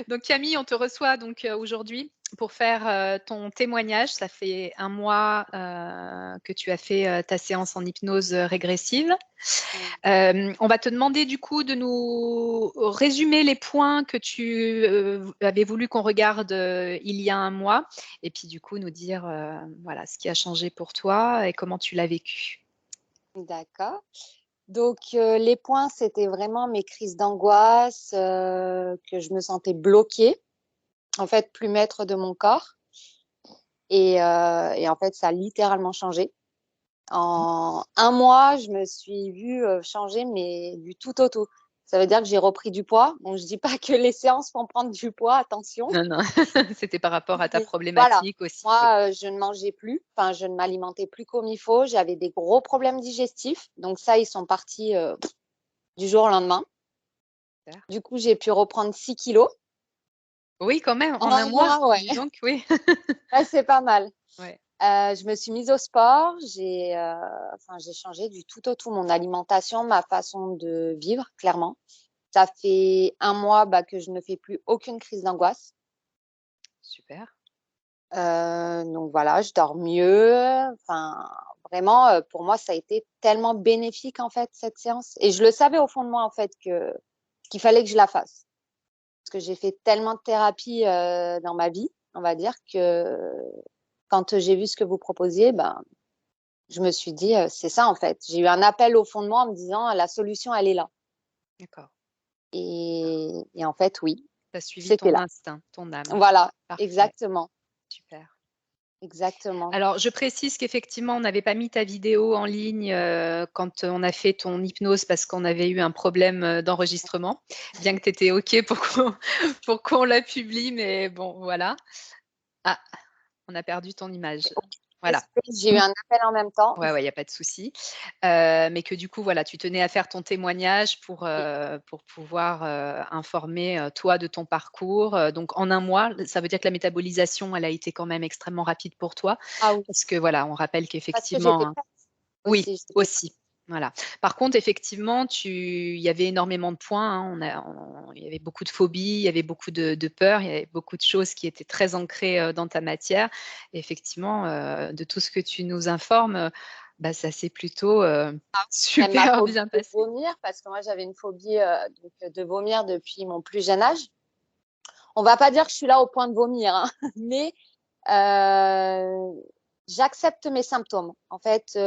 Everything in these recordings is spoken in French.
Donc Camille, on te reçoit donc aujourd'hui pour faire ton témoignage. Ça fait un mois que tu as fait ta séance en hypnose régressive. Mm. On va te demander du coup de nous résumer les points que tu avais voulu qu'on regarde il y a un mois, et puis du coup nous dire voilà ce qui a changé pour toi et comment tu l'as vécu. D'accord. Donc, les points, c'était vraiment mes crises d'angoisse, que je me sentais bloquée, en fait, plus maître de mon corps. Et en fait, ça a littéralement changé. En un mois, je me suis vue changer, mais du tout au tout. Ça veut dire que j'ai repris du poids. Bon, je dis pas que les séances font prendre du poids, attention. Non, non, c'était par rapport à ta Mais voilà, problématique aussi. Oui. moi, je ne mangeais plus, enfin, je ne m'alimentais plus comme il faut. J'avais des gros problèmes digestifs. Donc ça, ils sont partis du jour au lendemain. Super. Du coup, j'ai pu reprendre 6 kilos Oui, quand même, en en un un mois, mois, ouais. dis donc, oui. Ouais, c'est pas mal. Ouais. Je me suis mise au sport, enfin, j'ai changé du tout au tout mon alimentation, ma façon de vivre, clairement. Ça fait un mois que je ne fais plus aucune crise d'angoisse. Super. Donc voilà, je dors mieux. Enfin, vraiment, pour moi, ça a été tellement bénéfique, en fait, cette séance. Et je le savais au fond de moi, en fait, qu'il fallait que je la fasse. Parce que j'ai fait tellement de thérapie dans ma vie, on va dire, que quand j'ai vu ce que vous proposiez, je me suis dit, c'est ça, en fait. J'ai eu un appel au fond de moi en me disant, la solution, elle est là. D'accord. Et en fait, oui, Tu as suivi c'était ton là. instinct, ton âme. Voilà, Parfait, exactement, super. exactement. Alors, je précise qu'effectivement, on n'avait pas mis ta vidéo en ligne quand on a fait ton hypnose parce qu'on avait eu un problème d'enregistrement, bien que tu étais OK pour qu'on la publie, mais bon, voilà. Ah, on a perdu ton image. Voilà. J'ai eu un appel en même temps. Ouais, ouais, il y a pas de souci. Mais que du coup, voilà, tu tenais à faire ton témoignage pour pouvoir, informer, toi de ton parcours, donc en un mois, ça veut dire que la métabolisation, elle a été quand même extrêmement rapide pour toi? Ah oui, Parce que voilà, on rappelle parce que j'étais qu'effectivement, hein prête oui, aussi, j'étais prête. aussi, voilà. Par contre, effectivement, il y avait énormément de points, hein, il y avait beaucoup de phobies, il y avait beaucoup de peurs, il y avait beaucoup de choses qui étaient très ancrées, dans ta matière. Et effectivement, de tout ce que tu nous informes, ça s'est plutôt, Même ma super phobie bien de passé. vomir, parce que moi, j'avais une phobie de vomir depuis mon plus jeune âge. On va pas dire que je suis là au point de vomir, hein, mais j'accepte mes symptômes. En fait,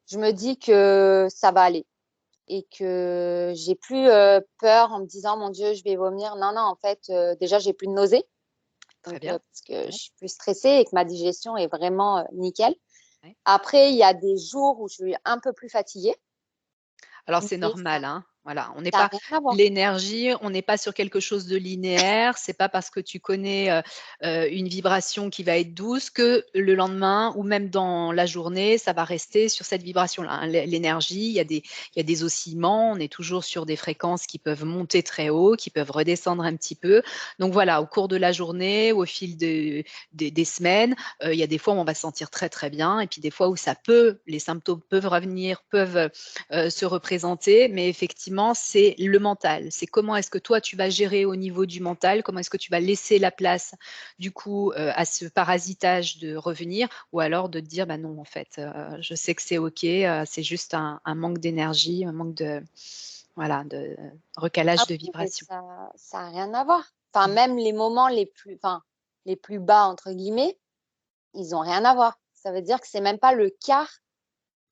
je me dis que ça va aller et que j'ai plus peur en me disant mon Dieu, je vais vomir. Non, non, en fait, déjà, j'ai plus de nausées, Très donc bien. parce que je Ouais, suis plus stressée et que ma digestion est vraiment nickel. ouais. Après, il y a des jours où je suis un peu plus fatiguée, Alors c'est mais normal, hein. Voilà, on n'est ça n'a pas rien à voir. l'énergie, on n'est pas sur quelque chose de linéaire. C'est pas parce que tu connais, une vibration qui va être douce que le lendemain ou même dans la journée, ça va rester sur cette vibration-là, hein. L'énergie, il y a des oscillements, on est toujours sur des fréquences qui peuvent monter très haut, qui peuvent redescendre un petit peu. Donc voilà, au cours de la journée, au fil des semaines, il y a des fois où on va se sentir très, très bien et puis des fois où les symptômes peuvent revenir, peuvent se représenter, mais effectivement, c'est le mental. C'est comment est-ce que toi, tu vas gérer au niveau du mental, comment est-ce que tu vas laisser la place, du coup, à ce parasitage de revenir, ou alors de te dire, bah non, en fait, je sais que c'est OK, c'est juste un manque d'énergie, un manque de, voilà, de Ah recalage de oui, mais vibration. ça a rien à voir. Enfin, Mmh. même les moments les plus «bas» entre guillemets, ils ont rien à voir. Ça veut dire que c'est même pas le quart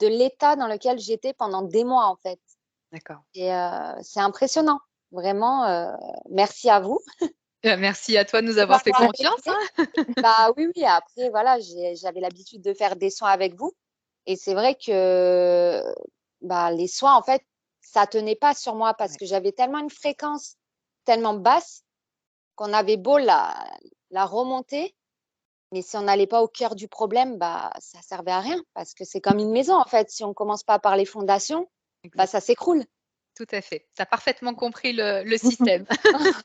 de l'état dans lequel j'étais pendant des mois, en fait. D'accord. Et c'est impressionnant. Vraiment, merci à vous Merci à toi de nous de avoir fait m'avoir confiance, aidée. hein. Bah, oui, oui, après voilà, j'avais l'habitude de faire des soins avec vous et c'est vrai que, les soins, en fait, ça tenait pas sur moi parce Ouais. que j'avais tellement une fréquence tellement basse qu'on avait beau la remonter, mais si on n'allait pas au cœur du problème, ça servait à rien parce que c'est comme une maison, en fait. Si on commence pas par les fondations, ça Exact. s'écroule. tout à fait. Tu as parfaitement compris le système.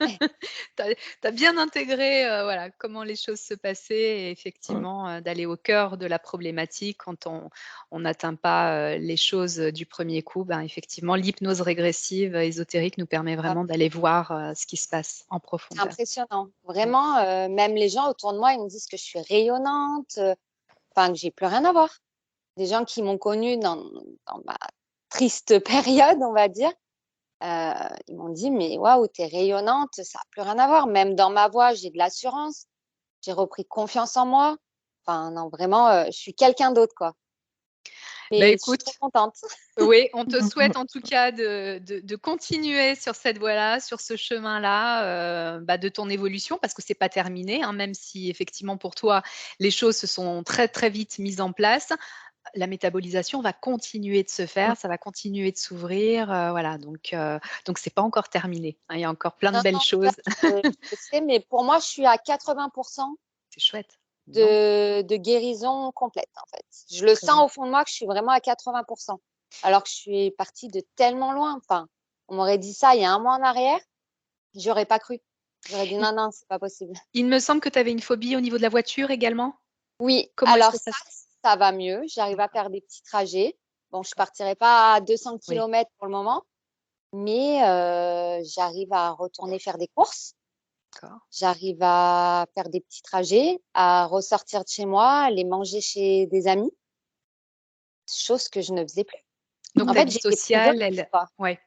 Ouais. Tu as bien intégré, voilà, comment les choses se passaient et Mmh. effectivement, d'aller au cœur de la problématique quand on n'atteint pas, les choses, du premier coup. Ben, effectivement, l'hypnose régressive, ésotérique nous permet Ah, vraiment d'aller voir, ce qui se passe en c'est profondeur. impressionnant. Mmh. Vraiment, même les gens autour de moi, ils me disent que je suis rayonnante, enfin que j'ai plus rien à voir. Des gens qui m'ont connue dans ma triste période, on va dire, ils m'ont dit: «Mais waouh, tu es rayonnante, ça a plus rien à voir». Même dans ma voix, j'ai de l'assurance, j'ai repris confiance en moi. Enfin non, vraiment, je suis quelqu'un d'autre, quoi. Bah, Et je suis trop écoute, contente. oui, on te souhaite en tout cas de continuer sur cette voie-là, sur ce chemin-là, bah, de ton évolution parce que c'est pas terminé, hein, même si effectivement pour toi, les choses se sont très, très vite mises en place. La métabolisation va continuer de se faire, ça va continuer de s'ouvrir, voilà donc c'est pas encore terminé, hein, il y a encore plein de Non, belles non, ça, choses. je sais, mais pour moi, je suis à 80 C'est chouette. Dis donc, de guérison complète, en fait. Je le très sens bien. au fond de moi que je suis vraiment à 80 alors que je suis partie de tellement loin. Enfin, on m'aurait dit ça il y a un mois en arrière, j'aurais pas cru. J'aurais dit: Il «Non, non, c'est pas possible». il me semble que tu avais une phobie au niveau de la voiture également? Oui, Comment est-ce alors que ça se ça va mieux. J'arrive à d'accord, faire des petits trajets. Bon, je d'accord, partirai pas à 200 oui, kilomètres pour le moment, mais j'arrive à retourner faire des courses. d'accord. J'arrive à faire des petits trajets, à ressortir de chez moi, aller manger chez des amis, chose que je ne faisais plus. Donc En Mmh. ta fait, vie j'étais prisonnière, sociale, elle quoi. ouais,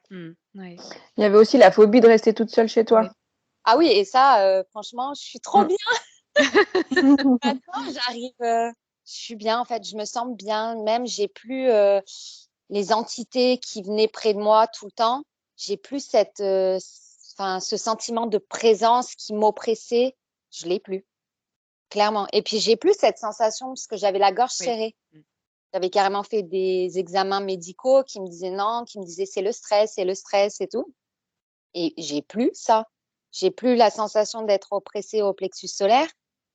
ouais. Il y avait aussi la phobie de rester toute seule chez Oui. toi. Ah oui et ça, franchement, je suis trop Mmh. bien. Maintenant, j'arrive, je suis bien, en fait, je me sens bien. Même, j'ai plus, les entités qui venaient près de moi tout le temps. J'ai plus cette, enfin, ce sentiment de présence qui m'oppressait, je l'ai plus, clairement. Et puis, j'ai plus cette sensation parce que j'avais la gorge Oui. serrée. Mmh. J'avais carrément fait des examens médicaux qui me disaient: «Non», qui me disaient: c'est le stress et tout». Et j'ai plus ça. J'ai plus la sensation d'être oppressée au plexus solaire.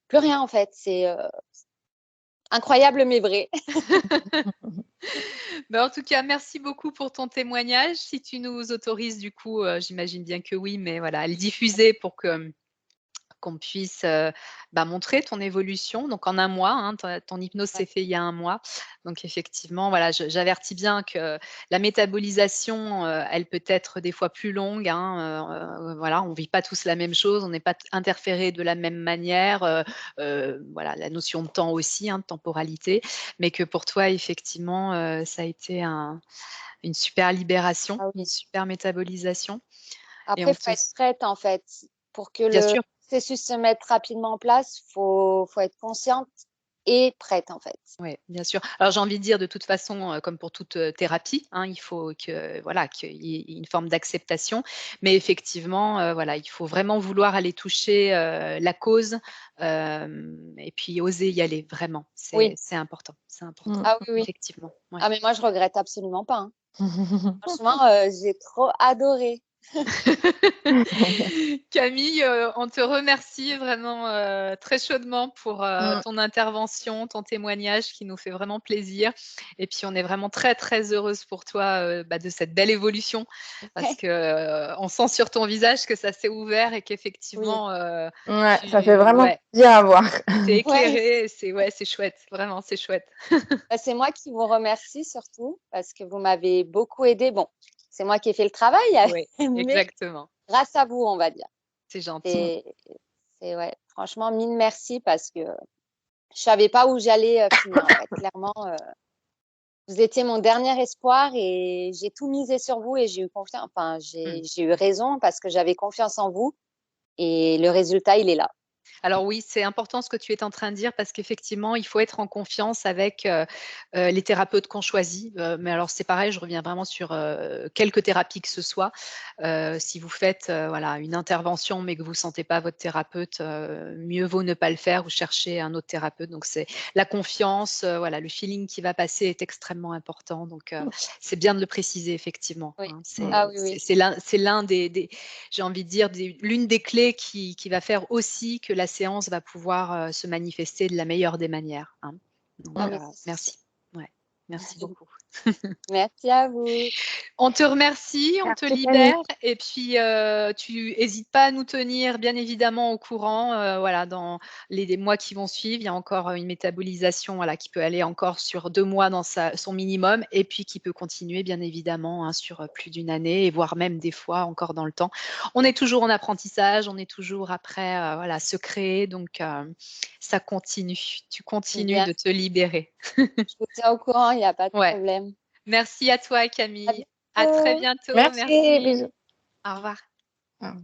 Plus rien, en fait. C'est, incroyable mais vrai. Bah, en tout cas, merci beaucoup pour ton témoignage. Si tu nous autorises du coup, j'imagine bien que oui, mais voilà, à le diffuser pour que qu'on puisse, bah, montrer ton évolution. Donc en un mois, hein, ton hypnose Ouais. s'est fait il y a un mois. Donc effectivement, voilà, j'avertis bien que la métabolisation, elle peut être des fois plus longue, hein, voilà, on vit pas tous la même chose, on n'est pas t interférés de la même manière, voilà, la notion de temps aussi, hein, de temporalité. Mais que pour toi, effectivement, ça a été une super libération, Ah une oui. super métabolisation et Après, on il faut te être prête, en fait. Pour que bien le sûr. processus se mette rapidement en place, faut être consciente et prête, en fait. Ouais, bien sûr. Alors j'ai envie de dire de toute façon, comme pour toute, thérapie, hein, il faut que voilà, qu'il y ait une forme d'acceptation. Mais effectivement, voilà, il faut vraiment vouloir aller toucher, la cause, et puis oser y aller vraiment. Oui. C'est important, Mmh. Ah oui, oui. effectivement, ouais. Ah mais moi, je regrette absolument pas, hein. Franchement, j'ai trop adoré. Camille, on te remercie vraiment, très chaudement pour, Mmh. ton intervention, ton témoignage qui nous fait vraiment plaisir et puis on est vraiment très, très heureuse pour toi, bah, de cette belle évolution parce Ouais. que, on sent sur ton visage que ça s'est ouvert et Oui. qu'effectivement, Ouais, ça fait tu vraiment ouais, plaisir à voir. tu es Ouais. éclairée et c'est ouais, c'est chouette, vraiment, c'est chouette. Bah, c'est moi qui vous remercie surtout parce que vous m'avez beaucoup aidée. Bon, c'est moi qui ai fait le travail, Oui, mais exactement, grâce à vous, on va dire. c'est gentil. Mmh. C'est ouais, franchement mille merci parce que je savais pas où j'allais, finir en fait. Clairement, vous étiez mon dernier espoir et j'ai tout misé sur vous et j'ai eu confiance enfin Mmh. j'ai eu raison parce que j'avais confiance en vous et le résultat, il est là. Alors oui, c'est important ce que tu es en train de dire parce qu'effectivement, il faut être en confiance avec, les thérapeutes qu'on choisit. Mais alors c'est pareil, je reviens vraiment sur, quelque thérapie que ce soit. Si vous faites, voilà, une intervention, mais que vous ne sentez pas votre thérapeute, mieux vaut ne pas le faire ou chercher un autre thérapeute. Donc c'est la confiance, voilà, le feeling qui va passer est extrêmement important. Donc c'est bien de le préciser effectivement, Oui. hein. Mmh. Ah oui, oui. C'est l'un des j'ai envie de dire l'une des clés qui va faire aussi que la séance va pouvoir, se manifester de la meilleure des manières, hein. Donc Ah oui, ça c'est sûr. merci. Ouais, merci beaucoup. Merci à vous. On te remercie, on te Merci, libère Camille. et puis, tu hésites pas à nous tenir bien évidemment au courant, voilà, dans les mois qui vont suivre. Il y a encore, une métabolisation, voilà, qui peut aller encore sur 2 mois dans son minimum et puis qui peut continuer bien évidemment, hein, sur, plus d'une année et voire même des fois encore dans le temps. On est toujours en apprentissage, on est toujours après, voilà, se créer donc, ça continue. Tu continues Bien, de te libérer. je vous tiens au courant, il n'y a pas de Ouais. problème. Merci à toi À Camille. À très bientôt. bientôt. Merci, Merci. bisous. Au revoir. Au revoir.